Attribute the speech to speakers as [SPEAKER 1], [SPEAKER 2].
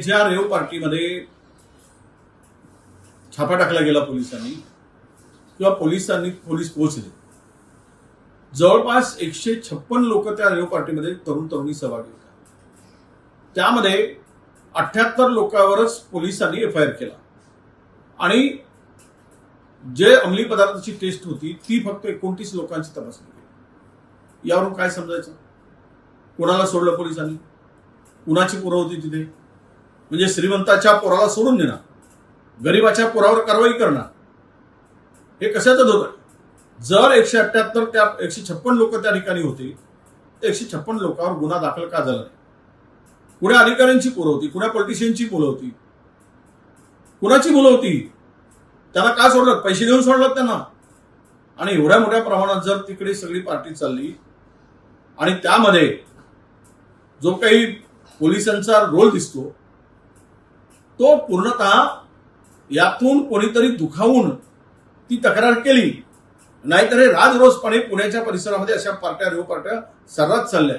[SPEAKER 1] ज्या रेव पार्टीमध्ये छापा टाकला गेला पोलिसांनी किंवा पोलीस पोहोचले, जवळपास 156 लोक त्या रेव पार्टीमध्ये तरुण तरुणी सहभागी होते. त्यामध्ये 78 लोकांवरच पोलिसांनी एफआयआर केला आणि जे अंमली पदार्थाची टेस्ट होती ती फक्त 29 लोकांची तपासणी केली. यावरून काय समजायचं? कोणाला सोडलं पोलिसांनी? कुणाची पोरं होती तिथे? म्हणजे श्रीमंताच्या पोराला सोडून देणार, गरीबाच्या पोरावर कारवाई करणार, हे कशाचं होतं? जर 178 त्या 156 लोक त्या ठिकाणी होते, 156 लोकांवर गुन्हा दाखल का झाला नाही? कुण्या अधिकाऱ्यांची पोरं होती? कुण्या पॉलिटिशियनची मुलं होती? कुणाची मुलं होती? त्यांना का सोडलं? पैसे देऊन सोडलं त्यांना? आणि एवढ्या मोठ्या प्रमाणात जर तिकडे सगळी पार्टी चालली आणि त्यामध्ये जो काही पोलिसांचा रोल दिसतो तो पूर्णतः यातून कोणीतरी दुखावून ती तक्रार केली, नाहीतर हे राजरोसपणे पुण्याच्या परिसरामध्ये अशा पार्ट्या रेव पार्ट्या सर्रास चालल्या.